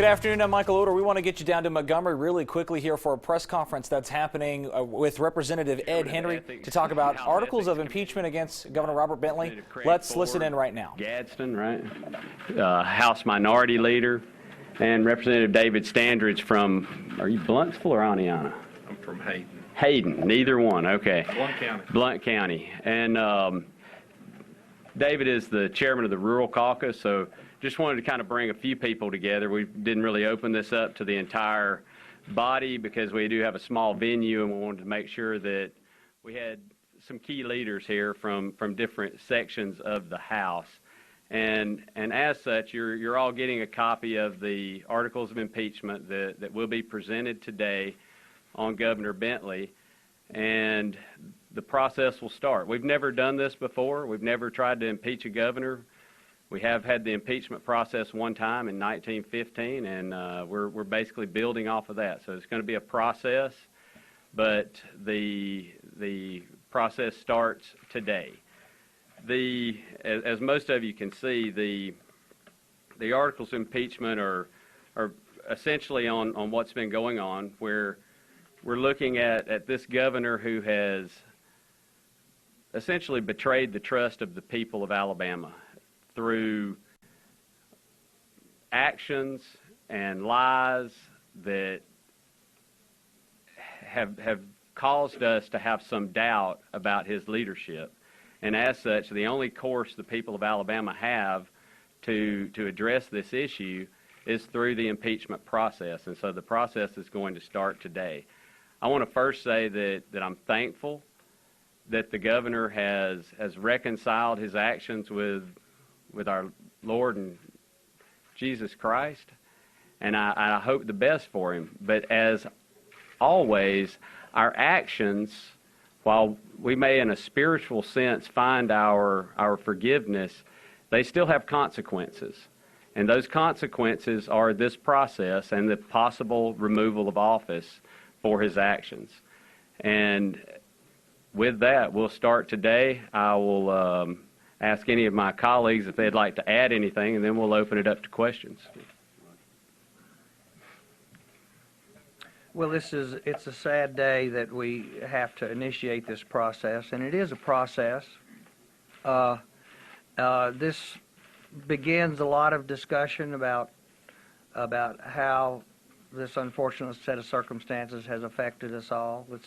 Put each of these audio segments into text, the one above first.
afternoon, I'm Michael Oder. We want to get you down to Montgomery really quickly here for a press conference that's happening with Representative Ed Henry to talk about articles of impeachment against Governor Robert Bentley. Let's listen in right now. Gadsden, right? House Minority Leader, and Representative David Standridge from, are you Blunsville or Aniana? I'm from Hayden. Hayden, neither one, okay. Blount County. Blount County. And David is the chairman of the Rural Caucus, so just wanted to kind of bring a few people together. We didn't really open this up to the entire body because we do have a small venue, and we wanted to make sure that we had some key leaders here from different sections of the House. And as such, you're all getting a copy of the articles of impeachment that will be presented today on Governor Bentley, and the process will start. We've never done this before. We've never tried to impeach a governor. We have had the impeachment process one time in 1915, and we're basically building off of that. So it's going to be a process, but the process starts today. As most of you can see, the articles of impeachment are essentially on what's been going on, where we're looking at this governor who has essentially betrayed the trust of the people of Alabama through actions and lies that have caused us to have some doubt about his leadership. And as such, the only course the people of Alabama have to address this issue is through the impeachment process. And so the process is going to start today. I want to first say that I'm thankful that the governor has reconciled his actions with our Lord and Jesus Christ, and I hope the best for him. But as always, our actions, while we may in a spiritual sense find our forgiveness, they still have consequences. And those consequences are this process and the possible removal of office for his actions. And with that, we'll start today. I will ask any of my colleagues if they'd like to add anything, and then we'll open it up to questions. Well, it's a sad day that we have to initiate this process, and it is a process. This begins a lot of discussion about how this unfortunate set of circumstances has affected us all. It's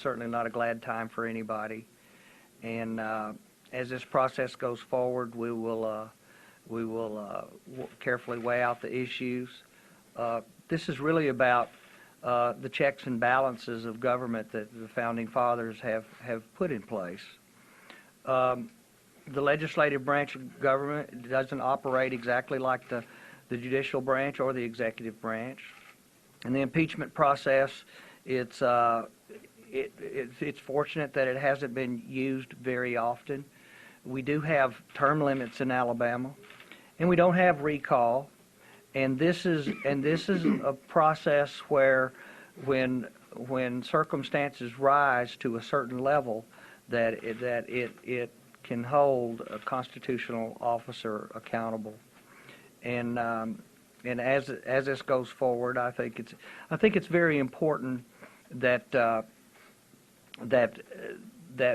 certainly not a glad time for anybody. And as this process goes forward, we will carefully weigh out the issues. This is really about the checks and balances of government that the Founding Fathers have put in place. The legislative branch of government doesn't operate exactly like the judicial branch or the executive branch. In the impeachment process, it's fortunate that it hasn't been used very often. We do have term limits in Alabama, and we don't have recall. And this is a process where, when circumstances rise to a certain level, that it can hold a constitutional officer accountable. And as this goes forward, I think it's very important that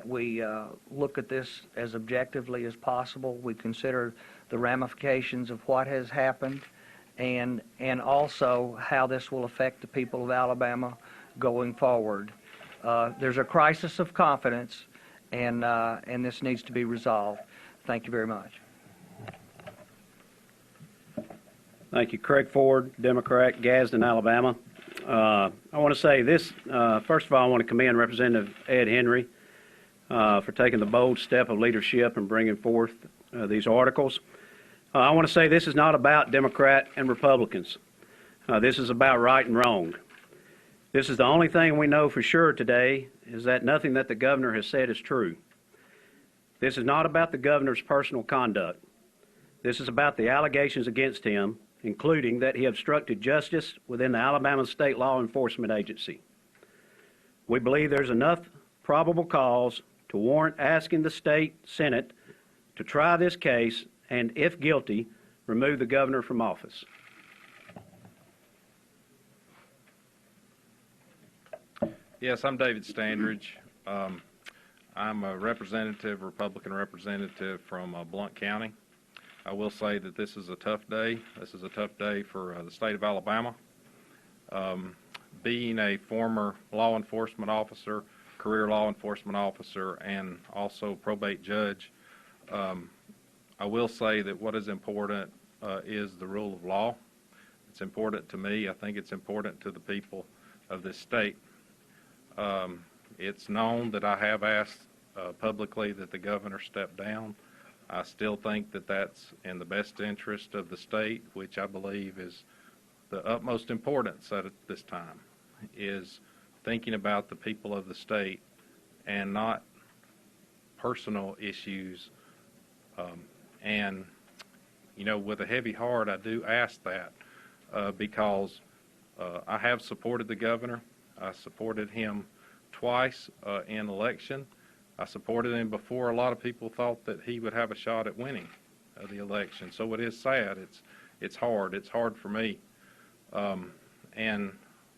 we look at this as objectively as possible. We consider the ramifications of what has happened, and also how this will affect the people of Alabama going forward. There's a crisis of confidence, and this needs to be resolved. Thank you very much. Thank you. Craig Ford, Democrat, Gadsden, Alabama. I want to say this. First of all, I want to commend Representative Ed Henry for taking the bold step of leadership and bringing forth these articles. I want to say this is not about Democrat and Republicans. This is about right and wrong. This is the only thing we know for sure today, is that nothing that the governor has said is true. This is not about the governor's personal conduct. This is about the allegations against him, including that he obstructed justice within the Alabama State Law Enforcement Agency. We believe there's enough probable cause to warrant asking the state Senate to try this case and, if guilty, remove the governor from office. Yes, I'm David Standridge. I'm a Republican representative from Blount County. I will say that this is a tough day. This is a tough day for the state of Alabama. Being a former law enforcement officer, career law enforcement officer, and also probate judge, I will say that what is important is the rule of law. It's important to me. I think it's important to the people of this state. It's known that I have asked publicly that the governor step down. I still think that that's in the best interest of the state, which I believe is the utmost importance at this time, is thinking about the people of the state and not personal issues. And, you know, with a heavy heart, I do ask that because I have supported the governor. I supported him twice in election. I supported him before a lot of people thought that he would have a shot at winning the election. So it is sad. It's hard. It's hard for me. And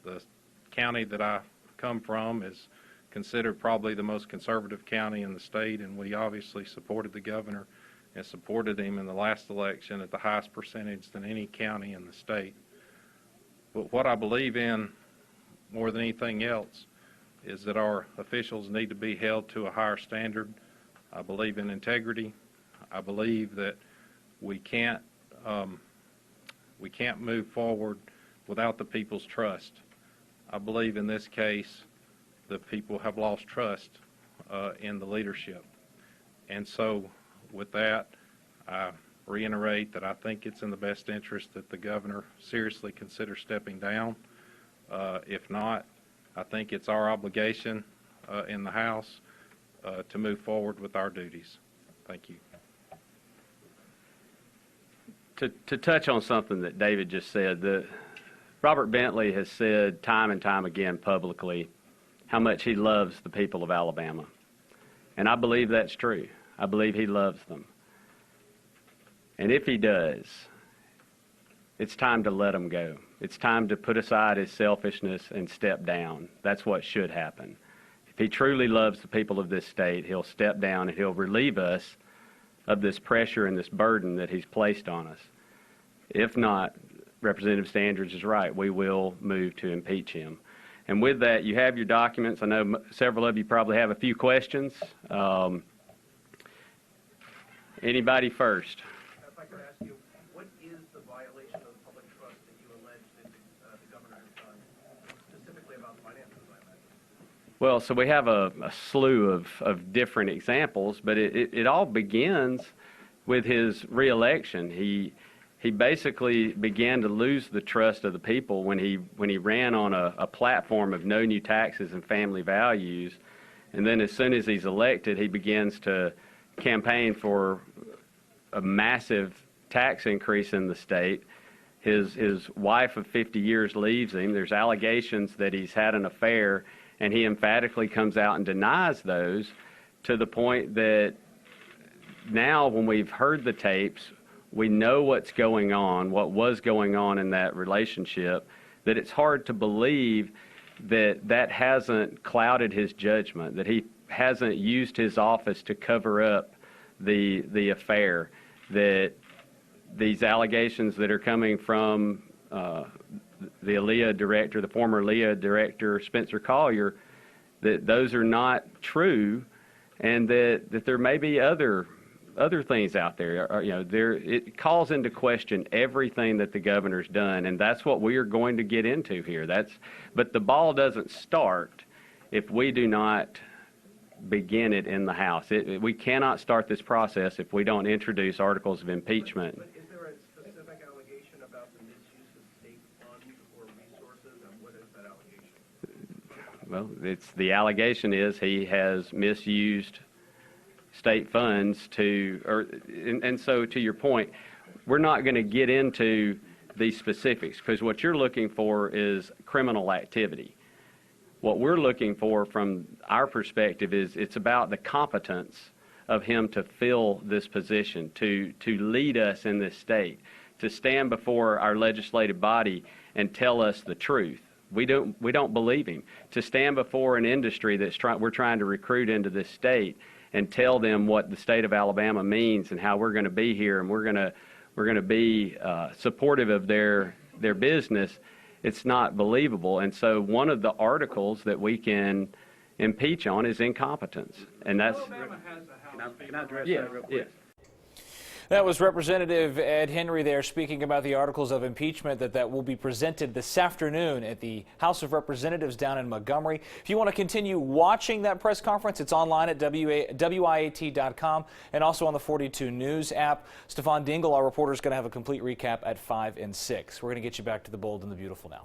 the county that I come from is considered probably the most conservative county in the state, and we obviously supported the governor and supported him in the last election at the highest percentage than any county in the state. But what I believe in more than anything else is that our officials need to be held to a higher standard. I believe in integrity. I believe that we can't move forward without the people's trust. I believe in this case the people have lost trust in the leadership. And so with that, I reiterate that I think it's in the best interest that the governor seriously consider stepping down. If not, I think it's our obligation in the House to move forward with our duties. Thank you. To touch on something that David just said, Robert Bentley has said time and time again publicly how much he loves the people of Alabama. And I believe that's true. I believe he loves them. And if he does, it's time to let him go. It's time to put aside his selfishness and step down. That's what should happen. If he truly loves the people of this state, he'll step down and he'll relieve us of this pressure and this burden that he's placed on us. If not, Representative Standridge is right. We will move to impeach him. And with that, you have your documents. I know several of you probably have a few questions. Anybody first? If I could ask you, what is the violation of public trust that you allege that the governor has done, specifically about finances, I imagine? Well, so we have a slew of different examples, but it all begins with his reelection. He basically began to lose the trust of the people when he ran on a platform of no new taxes and family values. And then as soon as he's elected, he begins to campaign for a massive tax increase in the state. His wife of 50 years leaves him. There's allegations that he's had an affair, and he emphatically comes out and denies those, to the point that now when we've heard the tapes, we know what's going on, what was going on in that relationship, that it's hard to believe that that hasn't clouded his judgment, that he hasn't used his office to cover up the affair, that these allegations that are coming from the ALEA director, the former ALEA director, Spencer Collier, that those are not true, and that there may be other things out there. It calls into question everything that the governor's done, and that's what we are going to get into here. But the ball doesn't start if we do not begin it in the House. We cannot start this process if we don't introduce articles of impeachment. But is there a specific allegation about the misuse of state funds or resources, and what is that allegation? Well, the allegation is he has misused state funds and so to your point, we're not going to get into these specifics, because what you're looking for is criminal activity. What we're looking for from our perspective is it's about the competence of him to fill this position, to lead us in this state, to stand before our legislative body and tell us the truth. We don't believe him. To stand before an industry we're trying to recruit into this state and tell them what the state of Alabama means and how we're going to be here and we're going to be supportive of their business, it's not believable. And so one of the articles that we can impeach on is incompetence, and that's. Can I address that real quick? Yes. That was Representative Ed Henry there speaking about the articles of impeachment that will be presented this afternoon at the House of Representatives down in Montgomery. If you want to continue watching that press conference, it's online at WIAT.com and also on the 42 News app. Stefan Dingle, our reporter, is going to have a complete recap at 5 and 6. We're going to get you back to the bold and the beautiful now.